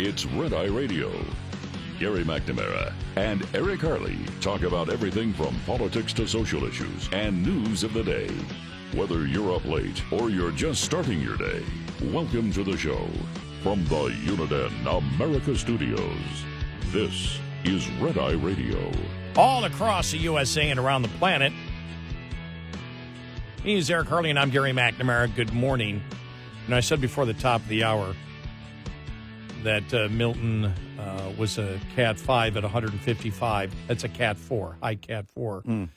It's Red Eye Radio. Gary McNamara and Eric Harley talk about everything from politics to social issues and news of the day. Whether you're up late or you're just starting your day, welcome to the show. From the Uniden America Studios, this is Red Eye Radio. All across the USA and around the planet. He's Eric Harley, and I'm Gary McNamara. Good morning. And I said before the top of the hour that Milton was a Cat 5 at 155. That's a Cat 4, high Cat 4.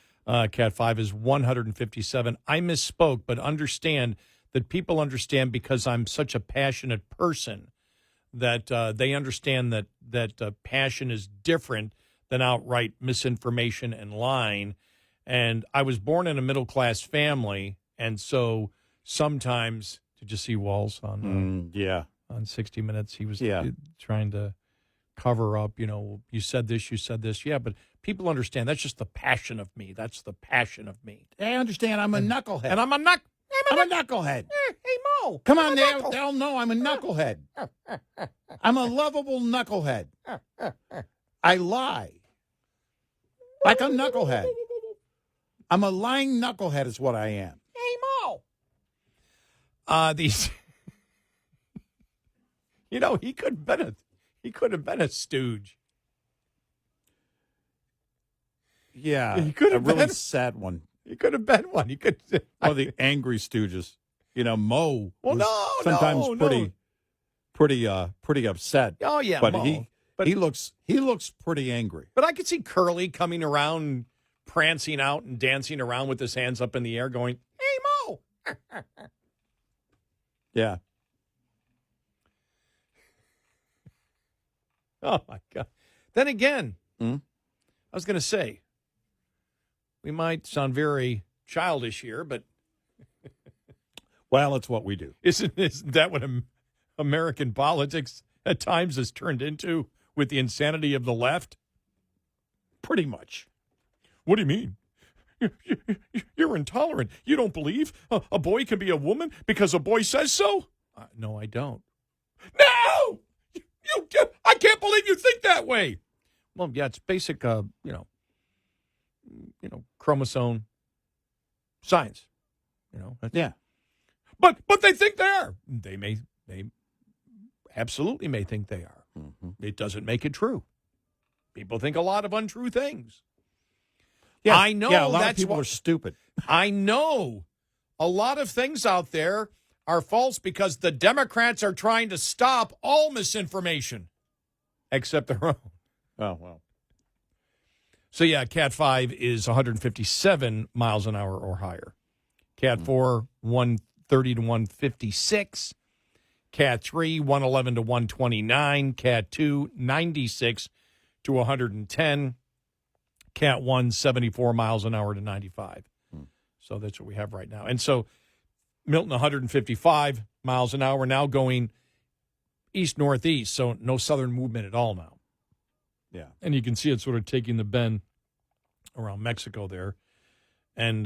Cat 5 is 157. I misspoke, but understand that people understand because I'm such a passionate person that they understand that passion is different than outright misinformation and lying. And I was born in a middle-class family, and so sometimes, did you see Walls on on 60 Minutes? He was trying to cover up, you said this. Yeah, but people understand that's just the passion of me. That's the passion of me. They understand I'm a knucklehead. And I'm a knucklehead. Hey, Mo. Come on, they'll know I'm a knucklehead. I'm a lovable knucklehead. I lie. Like a knucklehead. I'm a lying knucklehead is what I am. Hey, Mo. These, he could have been a stooge. Yeah, he could have a really been sad one. He could have been one. He could. Oh, the angry stooges. Mo. Well, was sometimes pretty upset. Oh yeah, but Mo. he looks pretty angry. But I could see Curly coming around, prancing out and dancing around with his hands up in the air, going, "Hey, Mo." Yeah. Oh my God. Then again, I was going to say, we might sound very childish here, but well, it's what we do. Isn't that what American politics at times has turned into with the insanity of the left? Pretty much. What do you mean? You're intolerant. You don't believe a boy can be a woman because a boy says so? No, I don't. No! I can't believe you think that way. Well, yeah, it's basic, chromosome science. Yeah. But they think they are. They absolutely may think they are. Mm-hmm. It doesn't make it true. People think a lot of untrue things. Yeah, I know. Yeah, a lot of people are stupid. I know. A lot of things out there are false because the Democrats are trying to stop all misinformation, except their own. Oh, well. So, yeah, Cat 5 is 157 miles an hour or higher. Cat 4, 130 to 156. Cat 3, 111 to 129. Cat 2, 96 to 110. Cat 1, 74 miles an hour to 95. So that's what we have right now. And so Milton, 155 miles an hour, now going east-northeast, so no southern movement at all now. Yeah. And you can see it sort of taking the bend around Mexico there and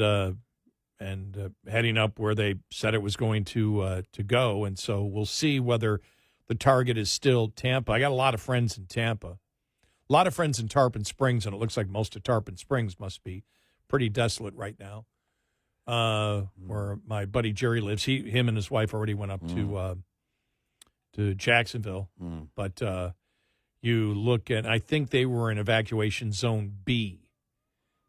heading up where they said it was going to go. And so we'll see whether the target is still Tampa. I got a lot of friends in Tampa, a lot of friends in Tarpon Springs, and it looks like most of Tarpon Springs must be pretty desolate right now. Where my buddy Jerry lives, him and his wife already went up to Jacksonville, but you look at, I think they were in evacuation zone B.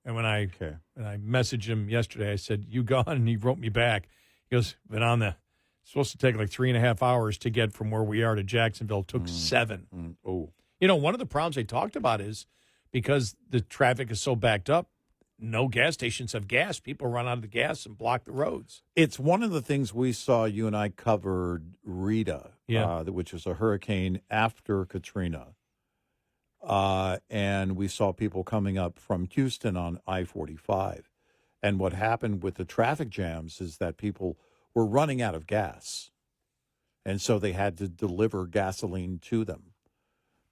And when I messaged him yesterday, I said, "You gone?" And he wrote me back. He goes, "Been on the supposed to take like 3.5 hours to get from where we are to Jacksonville. It took 7." Oh, one of the problems they talked about is because the traffic is so backed up, no gas stations have gas. People run out of the gas and block the roads. It's one of the things we saw. You and I covered Rita, which was a hurricane after Katrina. And we saw people coming up from Houston on I-45. And what happened with the traffic jams is that people were running out of gas. And so they had to deliver gasoline to them.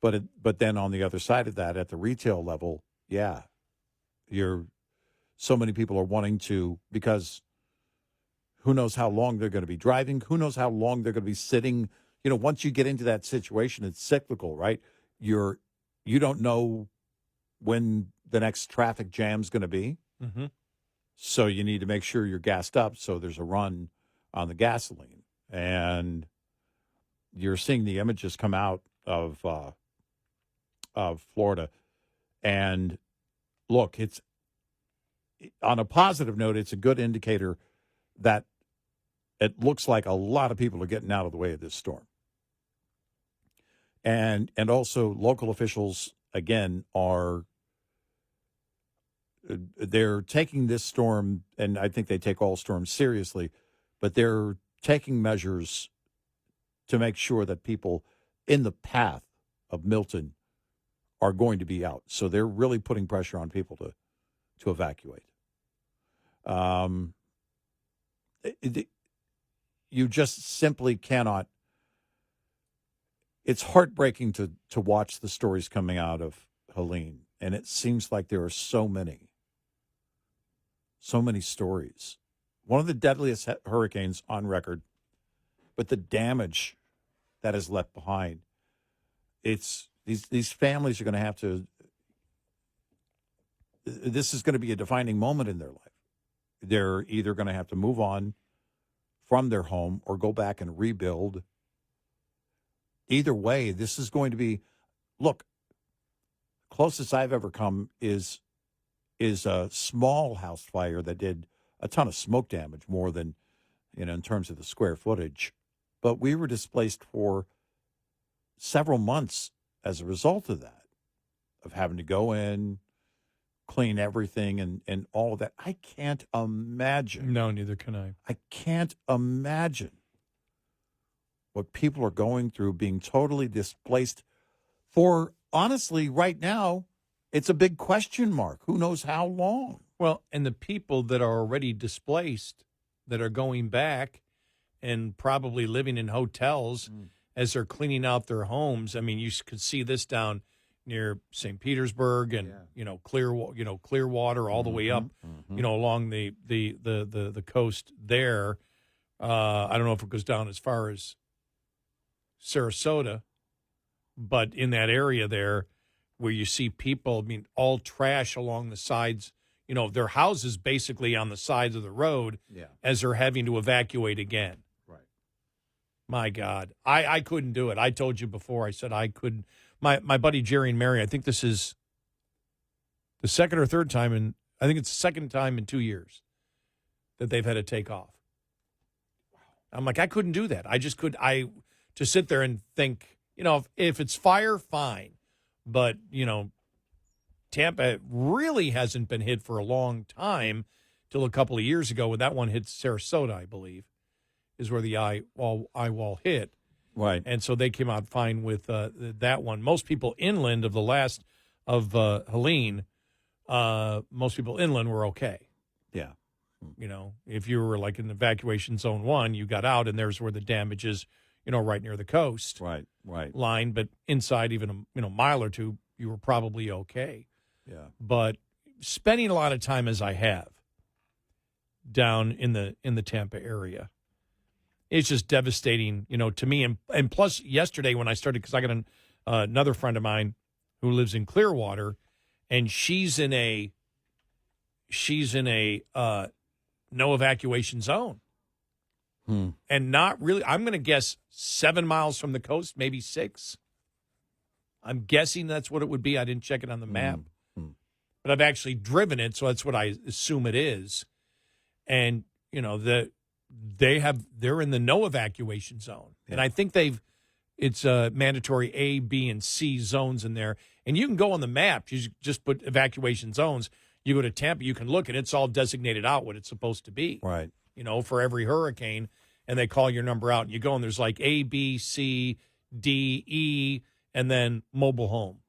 But then on the other side of that, at the retail level, so many people are wanting to, because who knows how long they're going to be driving, who knows how long they're going to be sitting, once you get into that situation, it's cyclical, right? You don't know when the next traffic jam's going to be. Mm-hmm. So you need to make sure you're gassed up so there's a run on the gasoline. And you're seeing the images come out of Florida. And look, it's on a positive note, it's a good indicator that it looks like a lot of people are getting out of the way of this storm. And also local officials, again, they're taking this storm, and I think they take all storms seriously, but they're taking measures to make sure that people in the path of Milton are going to be out. So they're really putting pressure on people to evacuate. You just simply cannot. It's heartbreaking to watch the stories coming out of Helene, and it seems like there are so many stories. One of the deadliest hurricanes on record, but the damage that is left behind. It's these families are going to have to. This is going to be a defining moment in their life. They're either going to have to move on from their home or go back and rebuild. Either way, this is going to be, look, closest I've ever come is a small house fire that did a ton of smoke damage, more than, in terms of the square footage. But we were displaced for several months as a result of that, of having to go in, clean everything and all of that. I can't imagine. No, neither can I. I can't imagine what people are going through, being totally displaced for, honestly, right now, it's a big question mark. Who knows how long? Well, and the people that are already displaced, that are going back and probably living in hotels as they're cleaning out their homes. I mean, you could see this down near St. Petersburg and Clearwater, all the way up, along the coast there. I don't know if it goes down as far as Sarasota, but in that area there where you see people, all trash along the sides, their houses basically on the sides of the road as they're having to evacuate again. Right. My God. I couldn't do it. I told you before, I said I couldn't. My buddy Jerry and Mary, I think this is the second or third time, and I think it's the second time in 2 years that they've had to take off. I'm like, I couldn't do that. I just could. To sit there and think, if it's fire, fine. But, Tampa really hasn't been hit for a long time, till a couple of years ago when that one hit Sarasota, I believe, is where the eye wall hit. Right. And so they came out fine with that one. Most people inland of Helene, most people inland were okay. Yeah. If you were like in evacuation zone 1, you got out, and there's where the damage is, right near the coast line. But inside even a mile or two, you were probably okay. Yeah. But spending a lot of time as I have down in the Tampa area, it's just devastating, to me. And plus, yesterday when I started, because I got another friend of mine who lives in Clearwater, and she's in a no evacuation zone. And not really, I'm going to guess 7 miles from the coast, maybe 6. I'm guessing that's what it would be. I didn't check it on the map. But I've actually driven it, so that's what I assume it is. And, they're in the no evacuation zone. Yeah. And I think it's mandatory A, B, and C zones in there. And you can go on the map, you just put evacuation zones. You go to Tampa, you can look, and it's all designated out what it's supposed to be. Right. For every hurricane, and they call your number out, and you go, and there's like A, B, C, D, E, and then mobile home.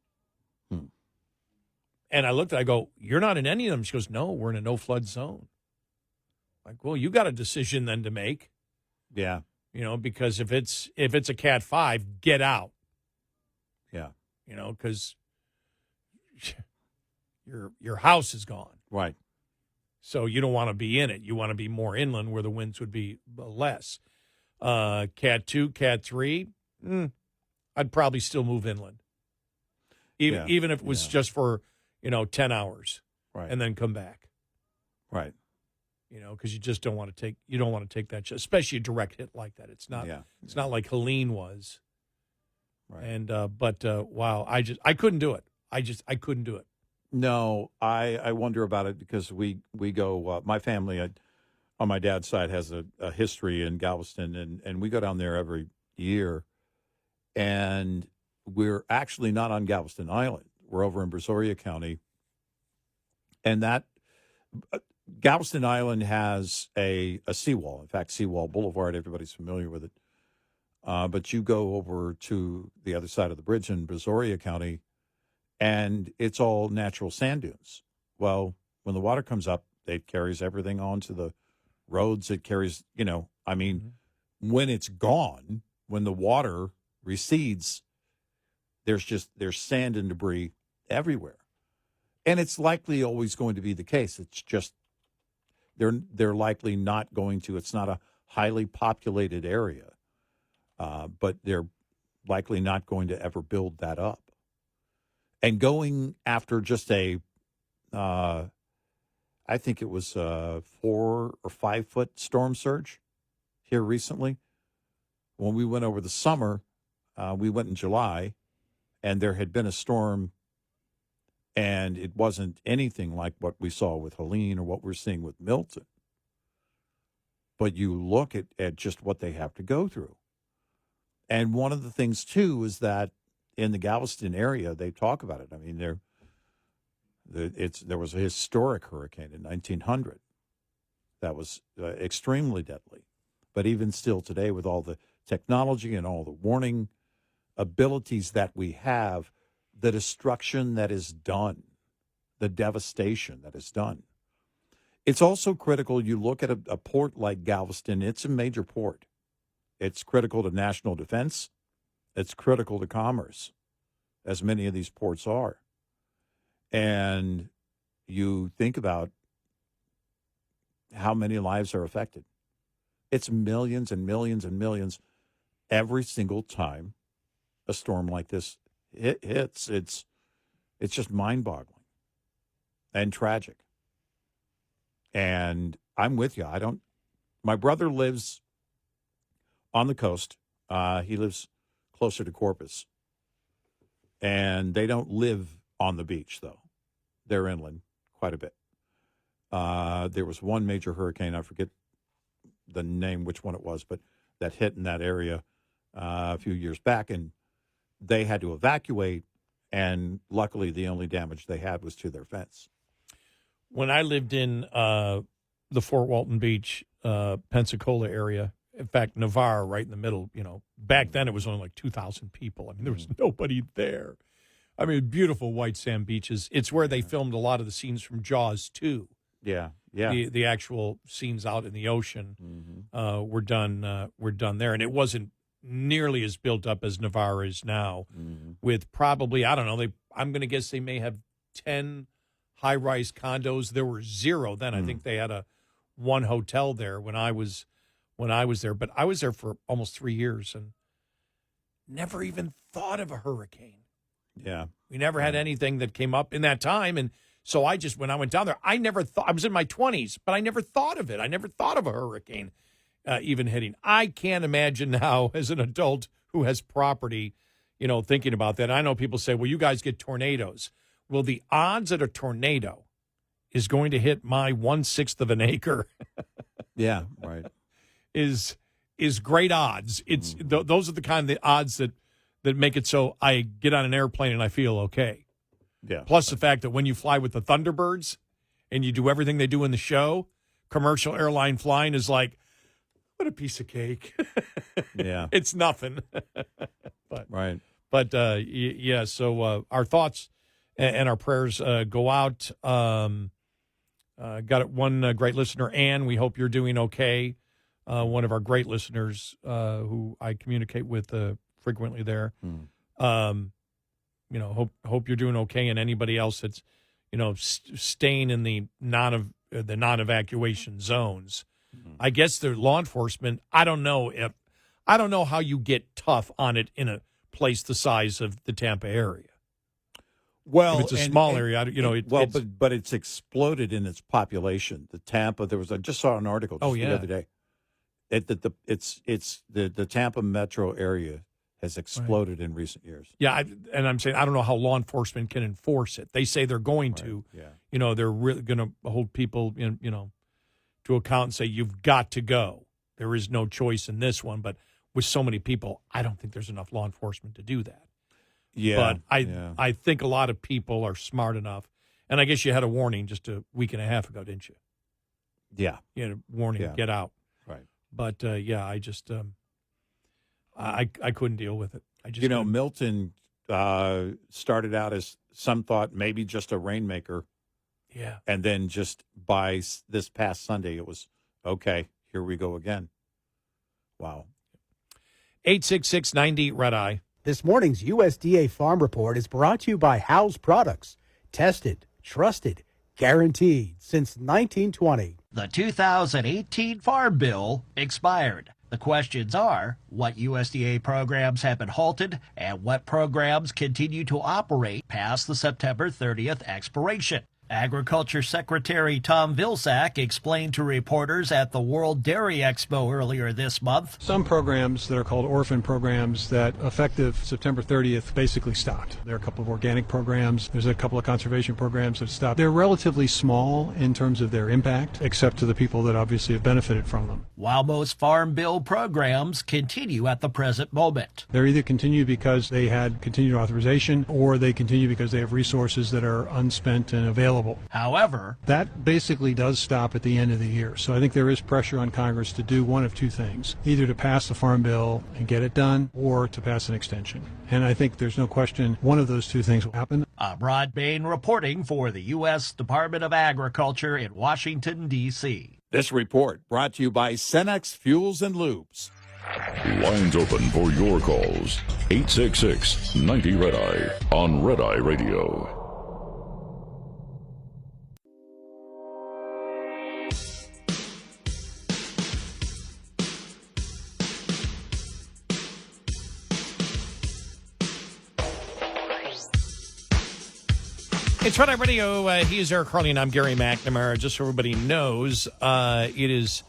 And I looked I go, you're not in any of them. She goes, no, we're in a no-flood zone. Like, well, you got a decision then to make. Yeah. Because if it's a Cat 5, get out. Yeah. Because your house is gone. Right. So you don't want to be in it. You want to be more inland where the winds would be less. Cat 2, Cat 3, I'd probably still move inland, even if it was just for 10 hours, Right. and then come back. Right. Because you just don't want to take that, especially a direct hit like that. It's not. Yeah. It's not like Helene was. Right. And wow, I couldn't do it. I couldn't do it. No, I wonder about it because we go. My family on my dad's side has a history in Galveston, and we go down there every year. And we're actually not on Galveston Island. We're over in Brazoria County, and that Galveston Island has a seawall. In fact, Seawall Boulevard. Everybody's familiar with it. But you go over to the other side of the bridge in Brazoria County, and it's all natural sand dunes. Well, when the water comes up, it carries everything onto the roads. It carries, when it's gone, when the water recedes, there's sand and debris everywhere. And it's likely always going to be the case. It's just they're likely not going to. It's not a highly populated area, but they're likely not going to ever build that up. And going after just I think it was a 4 or 5 foot storm surge here recently. When we went over the summer, we went in July, and there had been a storm, and it wasn't anything like what we saw with Helene or what we're seeing with Milton. But you look at just what they have to go through. And one of the things, too, is that in the Galveston area, they talk about it. I mean, there was a historic hurricane in 1900 that was extremely deadly. But even still today, with all the technology and all the warning abilities that we have, the destruction that is done, the devastation that is done. It's also critical. You look at a port like Galveston, it's a major port. It's critical to national defense. It's critical to commerce, as many of these ports are. And you think about how many lives are affected. It's millions and millions and millions every single time a storm like this hits. It's just mind-boggling and tragic. And I'm with you. My brother lives on the coast. He lives closer to Corpus. And they don't live on the beach, though. They're inland quite a bit. There was one major hurricane, I forget the name, which one it was, but that hit in that area a few years back, and they had to evacuate, and luckily the only damage they had was to their fence. When I lived in the Fort Walton Beach, Pensacola area, in fact, Navarre, right in the middle, back then it was only like 2,000 people. I mean, there was nobody there. I mean, beautiful white sand beaches. It's where they filmed a lot of the scenes from Jaws 2. Yeah. The actual scenes out in the ocean were done there, and it wasn't nearly as built up as Navarre is now. With probably, I don't know, I'm going to guess they may have 10 high-rise condos. There were 0 then. I think they had one hotel there when I was there, but I was there for almost 3 years and never even thought of a hurricane. Yeah. We never had anything that came up in that time. And so when I went down there, I never thought, I was in my 20s, but I never thought of it. I never thought of a hurricane even hitting. I can't imagine now as an adult who has property, thinking about that. I know people say, well, you guys get tornadoes. Well, the odds that a tornado is going to hit my 1/6 of an acre. Yeah, right. is great odds. It's those are the kind of the odds that make it so I get on an airplane and I feel okay. Yeah. Plus the fact that when you fly with the Thunderbirds and you do everything they do in the show, commercial airline flying is like, what a piece of cake. Yeah. It's nothing. Right. But yeah, so our thoughts and our prayers go out. Got one great listener, Ann. We hope you're doing okay. One of our great listeners who I communicate with frequently there. Hope you're doing okay, and anybody else that's, staying in the non-evacuation zones. I guess the law enforcement, I don't know if I don't know how you get tough on it in a place the size of the Tampa area. Well, if it's a small area, but it's exploded in its population. The Tampa, I just saw an article the other day. The Tampa metro area has exploded in recent years. Yeah, and I'm saying I don't know how law enforcement can enforce it. They say they're going to. Yeah. They're really going to hold people, to account and say you've got to go. There is no choice in this one. But with so many people, I don't think there's enough law enforcement to do that. Yeah, but I think a lot of people are smart enough, and I guess you had a warning just a week and a half ago, didn't you? Yeah, you had a warning, get out. Right. But I just I couldn't deal with it. I just Milton started out as some thought maybe just a rainmaker. Yeah, and then just by this past Sunday, it was okay. Here we go again. Wow. 866-90 Red Eye. This morning's USDA Farm Report is brought to you by House Products. Tested, trusted, guaranteed since 1920. The 2018 Farm Bill expired. The questions are, what USDA programs have been halted and what programs continue to operate past the September 30th expiration? Agriculture Secretary Tom Vilsack explained to reporters at the World Dairy Expo earlier this month. Some programs that are called orphan programs that effective September 30th basically stopped. There are a couple of organic programs. There's a couple of conservation programs that stopped. They're relatively small in terms of their impact, except to the people that obviously have benefited from them. While most Farm Bill programs continue at the present moment. They're either continue because they had continued authorization or they continue because they have resources that are unspent and available. However, that basically does stop at the end of the year. So I think there is pressure on Congress to do one of two things, either to pass the Farm Bill and get it done or to pass an extension. And I think there's no question one of those two things will happen. I'm Rod Bain reporting for the U.S. Department of Agriculture in Washington, D.C. This report brought to you by Cenex Fuels and Lubes. Lines open for your calls. 866-90 Red Eye on Red Eye Radio. It's Red Eye Radio. He's Eric Harley, and I'm Gary McNamara. Just so everybody knows, it is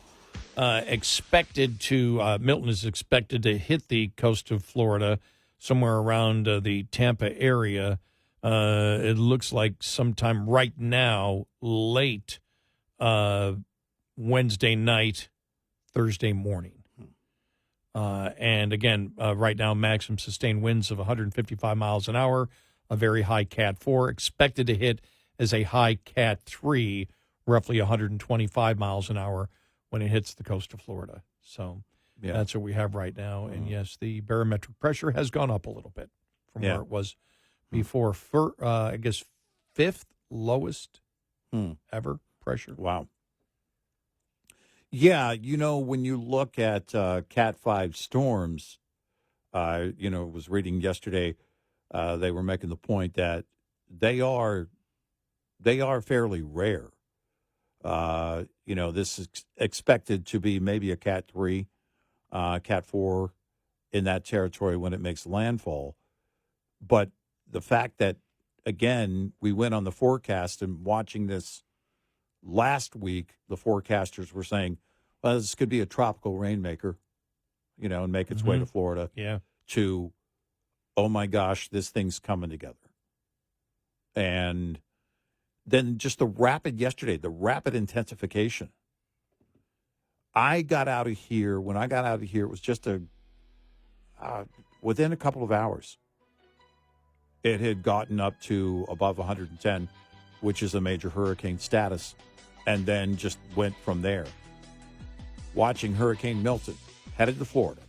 expected to, Milton is expected to hit the coast of Florida somewhere around the Tampa area. It looks like sometime right now, late Wednesday night, Thursday morning. And again, right now, maximum sustained winds of 155 miles an hour. A very high Cat 4, expected to hit as a high Cat 3, roughly 125 miles an hour when it hits the coast of Florida. So that's what we have right now. And, yes, the barometric pressure has gone up a little bit from where it was before. I guess, fifth lowest ever pressure. Wow. Yeah, when you look at Cat 5 storms, was reading yesterday, they were making the point that they are fairly rare. This is expected to be maybe a Cat 3, Cat 4 in that territory when it makes landfall. But the fact that, again, we went on the forecast and watching this last week, the forecasters were saying, well, this could be a tropical rainmaker, and make its way to Florida. Yeah. To, oh my gosh, this thing's coming together. And then just the rapid intensification. When I got out of here, it was just within a couple of hours, it had gotten up to above 110, which is a major hurricane status, and then just went from there. Watching Hurricane Milton headed to Florida.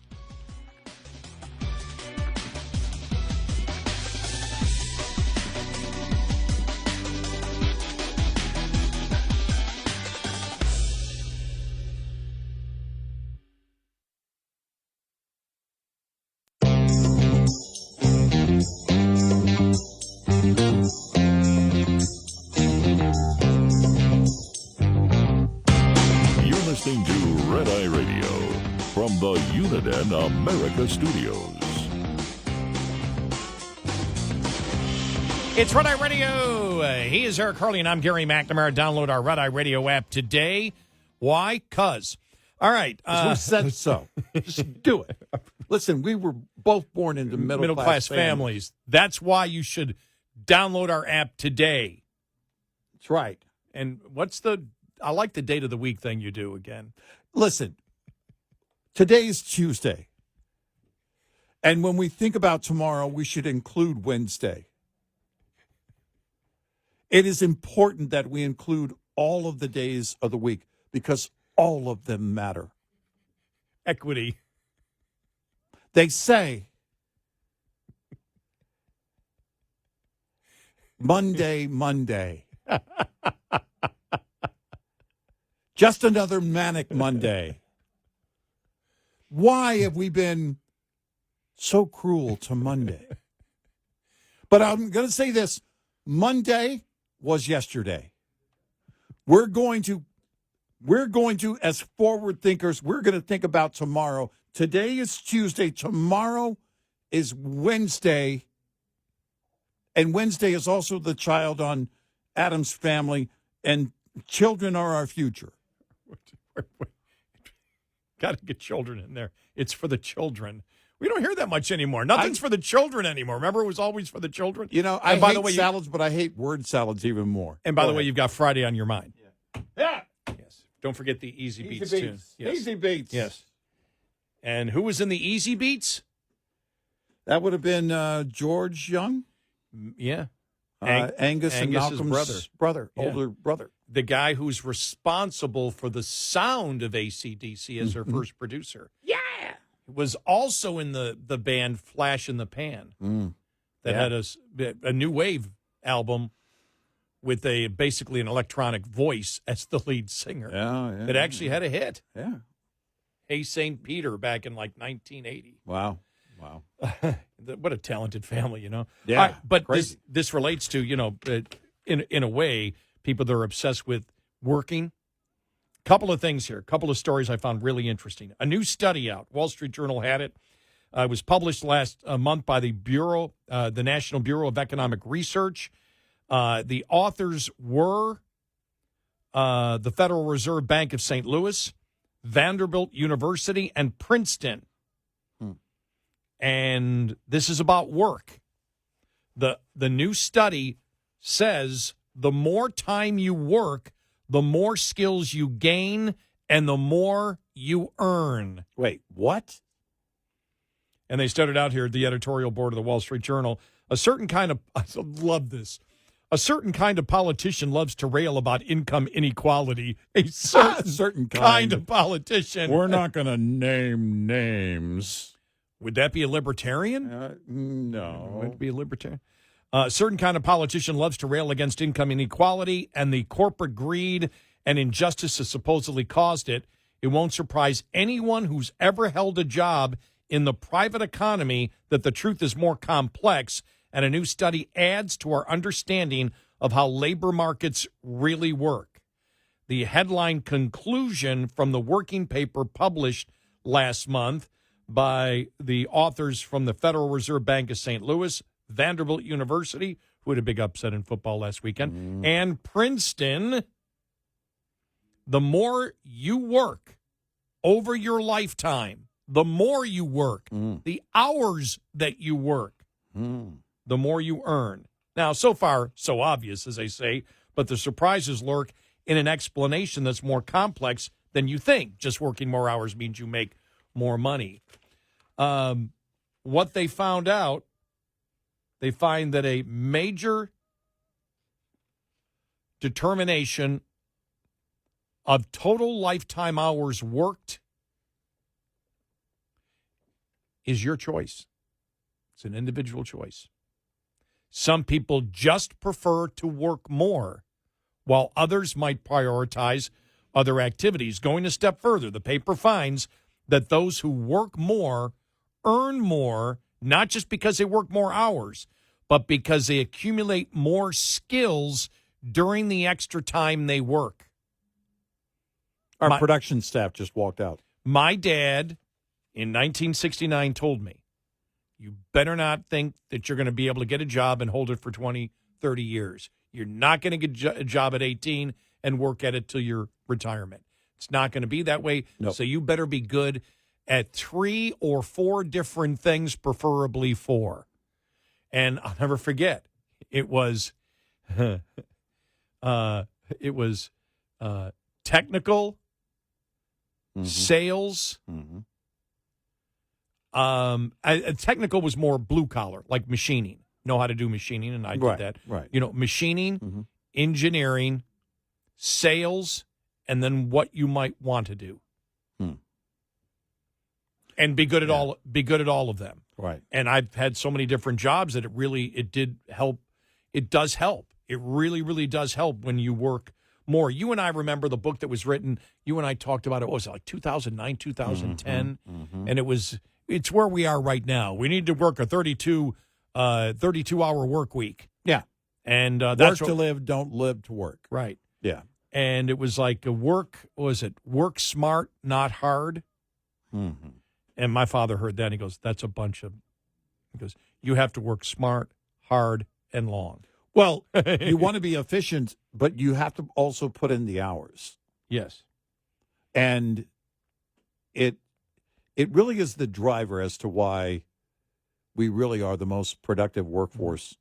Listening to Red Eye Radio from from the Uniden America Studios. It's Red Eye Radio. He is Eric Harley, and I'm Gary McNamara. Download our Red Eye Radio app today. Why? 'Cause. All right. We said so. Just do it. Listen, we were both born into middle-class families. That's why you should download our app today. That's right. And I like the date of the week thing you do again. Listen, today is Tuesday. And when we think about tomorrow, we should include Wednesday. It is important that we include all of the days of the week because all of them matter. Equity. They say Monday. Just another manic Monday. Why have we been so cruel to Monday? But I'm going to say this. Monday was yesterday. We're going to, as forward thinkers, we're going to think about tomorrow. Today is Tuesday. Tomorrow is Wednesday. And Wednesday is also the child on Adam's Family. And children are our future. Got to get children in there. It's for the children. We don't hear that much anymore. Nothing's for the children anymore. Remember, it was always for the children? You know, I hate salads, but I hate word salads even more. And by the way, you've got Friday on your mind. Yeah. Yes. Don't forget the Easy Beats, too. Yes. Easy Beats. Yes. And who was in the Easy Beats? That would have been George Young. Yeah. Angus and Malcolm's brother, Yeah. older brother. The guy who's responsible for the sound of AC/DC as her first producer. Yeah. Was also in the band Flash in the Pan that had a new wave album with basically an electronic voice as the lead singer. Yeah. That actually had a hit. Yeah. Hey St. Peter back in like 1980. Wow. What a talented family, you know. Yeah. But crazy. this relates to, you know, in a way, people that are obsessed with working. Couple of things here. Couple of stories I found really interesting. A new study out. Wall Street Journal had it. It was published last month by the National Bureau of Economic Research. The authors were the Federal Reserve Bank of St. Louis, Vanderbilt University, and Princeton. And this is about work. The new study says the more time you work, the more skills you gain, and the more you earn. Wait, what? And they started out here at the editorial board of the Wall Street Journal. I love this. A certain kind of politician loves to rail about income inequality. A certain kind of politician. We're not going to name names. Would that be a libertarian? No. Would it be a libertarian? A certain kind of politician loves to rail against income inequality and the corporate greed and injustice that supposedly caused it. It won't surprise anyone who's ever held a job in the private economy that the truth is more complex, and a new study adds to our understanding of how labor markets really work. The headline conclusion from the working paper published last month by the authors from the Federal Reserve Bank of St. Louis, Vanderbilt University, who had a big upset in football last weekend, and Princeton. The more you work over your lifetime, the more you work, the hours that you work, the more you earn. Now, so far, so obvious, as they say, but the surprises lurk in an explanation that's more complex than you think. Just working more hours means you make more money. What they found out, they find that a major determination of total lifetime hours worked is your choice. It's an individual choice. Some people just prefer to work more, while others might prioritize other activities. Going a step further, the paper finds that those who work more earn more, not just because they work more hours, but because they accumulate more skills during the extra time they work. Our production staff just walked out. My dad in 1969 told me, you better not think that you're going to be able to get a job and hold it for 20, 30 years. You're not going to get a job at 18 and work at it till your retirement. It's not going to be that way. Nope. So you better be good at 3 or 4 different things, preferably 4. And I'll never forget, it was technical, sales. Technical was more blue collar, like machining. Know how to do machining, and I did that. Right. You know, machining, engineering, sales, and then what you might want to do. And be good at all. Be good at all of them. Right. And I've had so many different jobs that it did help. It does help. It really, really does help when you work more. You and I remember the book that was written. You and I talked about it. What was it, like 2009, 2010? And it's where we are right now. We need to work a 32-hour work week. Yeah. And that's work to live, don't live to work. Right. Yeah. And it was like work smart, not hard? And my father heard that, and he goes, you have to work smart, hard, and long. Well, you want to be efficient, but you have to also put in the hours. Yes. And it really is the driver as to why we really are the most productive workforce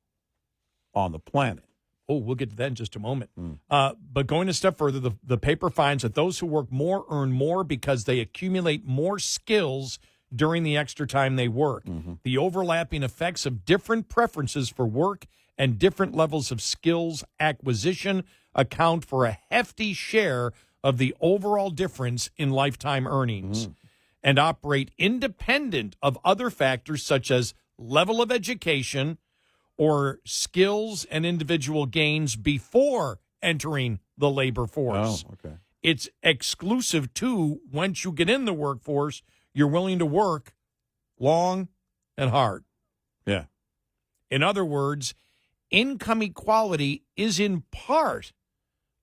on the planet. Oh, we'll get to that in just a moment. But going a step further, the paper finds that those who work more earn more because they accumulate more skills during the extra time they work. The overlapping effects of different preferences for work and different levels of skills acquisition account for a hefty share of the overall difference in lifetime earnings and operate independent of other factors such as level of education or skills and individual gains before entering the labor force. Oh, okay. It's exclusive to once you get in the workforce, you're willing to work long and hard. Yeah. In other words, income equality is in part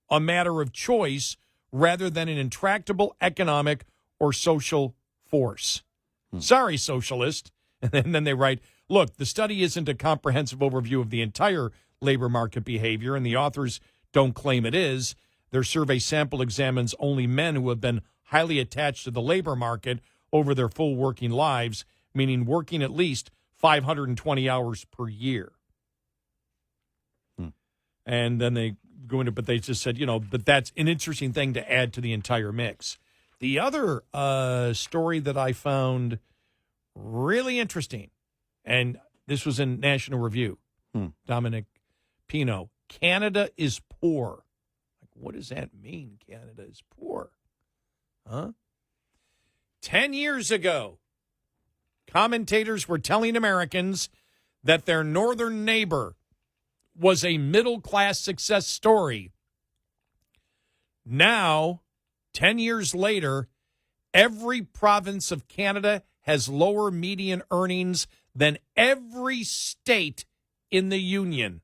a matter of choice rather than an intractable economic or social force. Sorry, socialist. And then they write, look, the study isn't a comprehensive overview of the entire labor market behavior, and the authors don't claim it is. Their survey sample examines only men who have been highly attached to the labor market over their full working lives, meaning working at least 520 hours per year. And then they go into, but they just said, but that's an interesting thing to add to the entire mix. The other story that I found really interesting, and this was in National Review, Dominic Pino, Canada is poor. Like, what does that mean, Canada is poor? 10 years ago, commentators were telling Americans that their northern neighbor was a middle-class success story. Now, 10 years later, every province of Canada has lower median earnings than every state in the Union.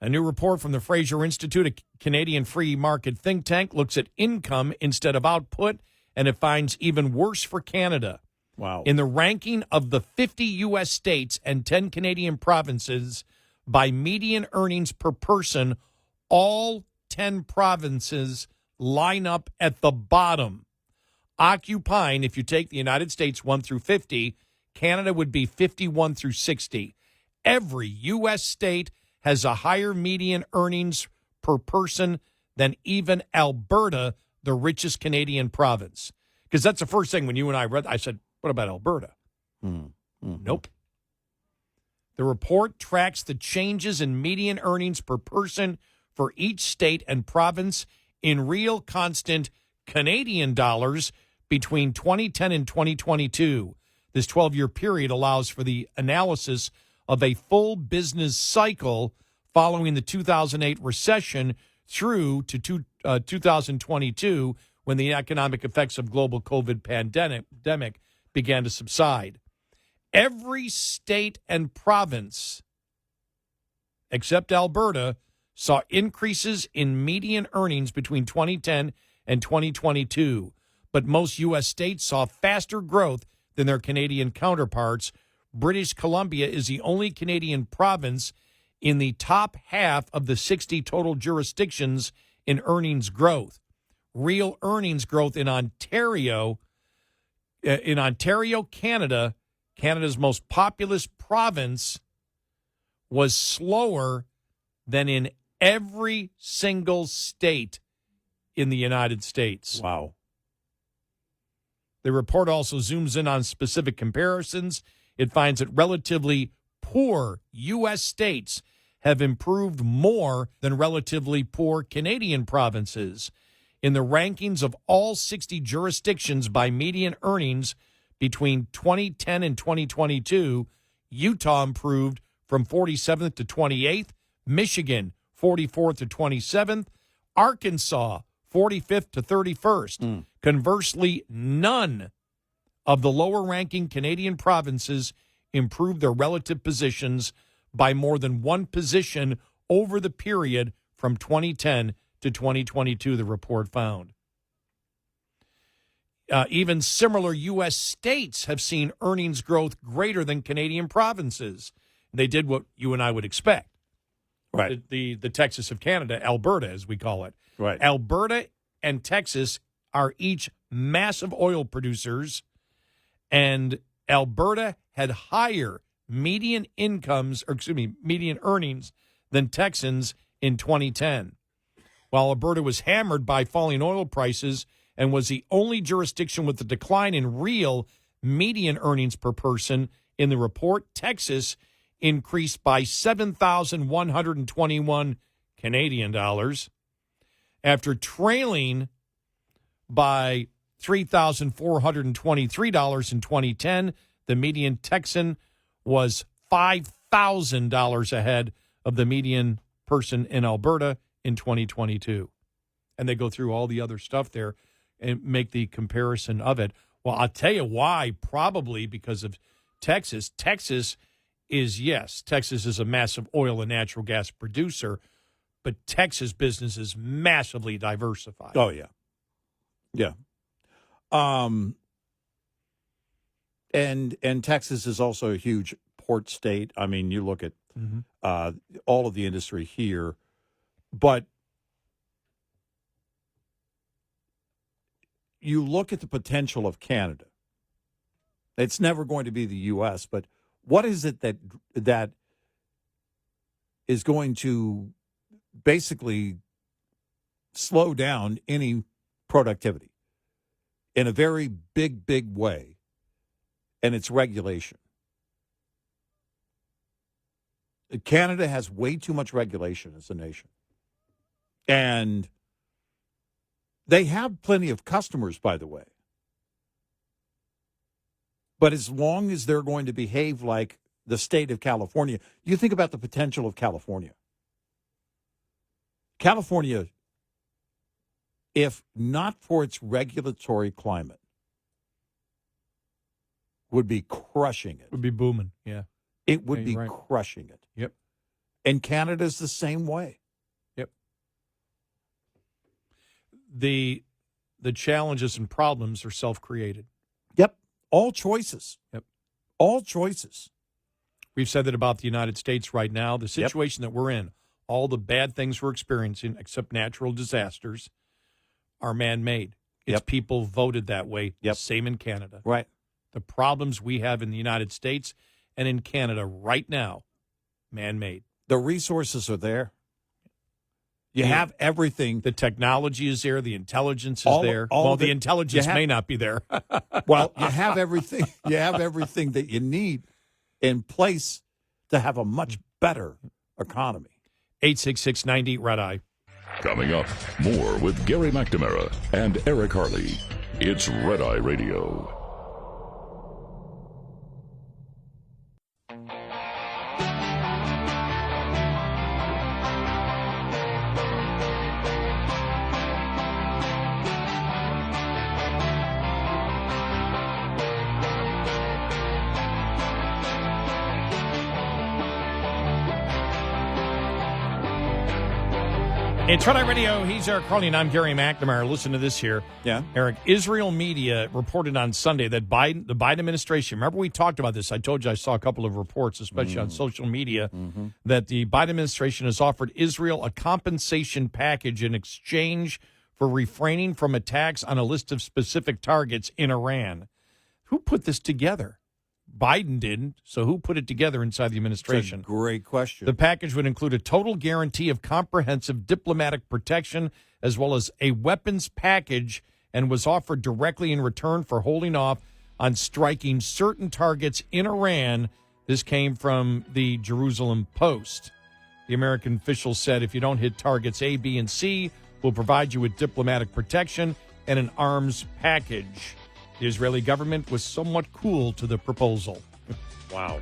A new report from the Fraser Institute, a Canadian free market think tank, looks at income instead of output, and it finds even worse for Canada. Wow. In the ranking of the 50 U.S. states and 10 Canadian provinces by median earnings per person, all 10 provinces line up at the bottom. Occupying, if you take the United States 1 through 50, Canada would be 51 through 60. Every U.S. state has a higher median earnings per person than even Alberta, the richest Canadian province. Because that's the first thing when you and I read, I said, what about Alberta? Nope. The report tracks the changes in median earnings per person for each state and province in real constant Canadian dollars between 2010 and 2022. This 12-year period allows for the analysis of a full business cycle following the 2008 recession through to 2022, when the economic effects of global COVID pandemic began to subside. Every state and province, except Alberta, saw increases in median earnings between 2010 and 2022. But most U.S. states saw faster growth than their Canadian counterparts. British Columbia is the only Canadian province in the top half of the 60 total jurisdictions in earnings growth. Real earnings growth in Ontario, Canada, Canada's most populous province, was slower than in every single state in the United States. Wow. The report also zooms in on specific comparisons. It finds that relatively poor U.S. states have improved more than relatively poor Canadian provinces. In the rankings of all 60 jurisdictions by median earnings between 2010 and 2022, Utah improved from 47th to 28th, Michigan 44th to 27th, Arkansas 45th to 31st. Conversely, none of the lower-ranking Canadian provinces improved their relative positions by more than one position over the period from 2010 to 2022, the report found. Even similar U.S. states have seen earnings growth greater than Canadian provinces. They did what you and I would expect. Right. The Texas of Canada, Alberta, as we call it. Right. Alberta and Texas are each massive oil producers, and Alberta had higher median earnings than Texans in 2010. While Alberta was hammered by falling oil prices and was the only jurisdiction with a decline in real median earnings per person in the report, Texas increased by 7,121 Canadian dollars after trailing by $3,423 in 2010. The median Texan was $5,000 ahead of the median person in Alberta in 2022. And they go through all the other stuff there and make the comparison of it. Well, I'll tell you why, probably because of Texas. Texas is a massive oil and natural gas producer, but Texas business is massively diversified. Oh, yeah. Yeah. And Texas is also a huge port state. I mean, you look at all of the industry here, but you look at the potential of Canada. It's never going to be the U.S., but what is it that is going to basically slow down any productivity in a very big way? And it's regulation. Canada has way too much regulation as a nation. And they have plenty of customers, by the way. But as long as they're going to behave like the state of California, you think about the potential of California. California, if not for its regulatory climate, would be crushing it. Would be booming, yeah. It would be crushing it. Yep. And Canada's the same way. Yep. The challenges and problems are self-created. Yep. All choices. Yep. All choices. We've said that about the United States right now. The situation that we're in, all the bad things we're experiencing, except natural disasters, are man-made. It's people voted that way. Same in Canada. Right. The problems we have in the United States and in Canada right now, man-made. The resources are there. You have everything. The technology is there. The intelligence is there. The intelligence may not be there. Well, you have everything. You have everything that you need in place to have a much better economy. 866-90 Red Eye. Coming up, more with Gary McNamara and Eric Harley. It's Red Eye Radio. It's Friday Radio. He's Eric Harley, and I'm Gary McNamara. Listen to this here. Yeah. Eric, Israel media reported on Sunday that the Biden administration, remember we talked about this. I told you I saw a couple of reports, especially on social media, that the Biden administration has offered Israel a compensation package in exchange for refraining from attacks on a list of specific targets in Iran. Who put this together? Biden didn't, so who put it together inside the administration? That's a great question. The package would include a total guarantee of comprehensive diplomatic protection as well as a weapons package, and was offered directly in return for holding off on striking certain targets in Iran. This came from the Jerusalem Post. The American officials said if you don't hit targets A, B, and C, we'll provide you with diplomatic protection and an arms package. The Israeli government was somewhat cool to the proposal. Wow.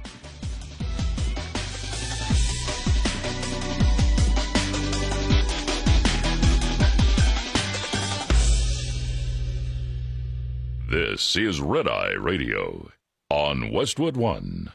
This is Red Eye Radio on Westwood One.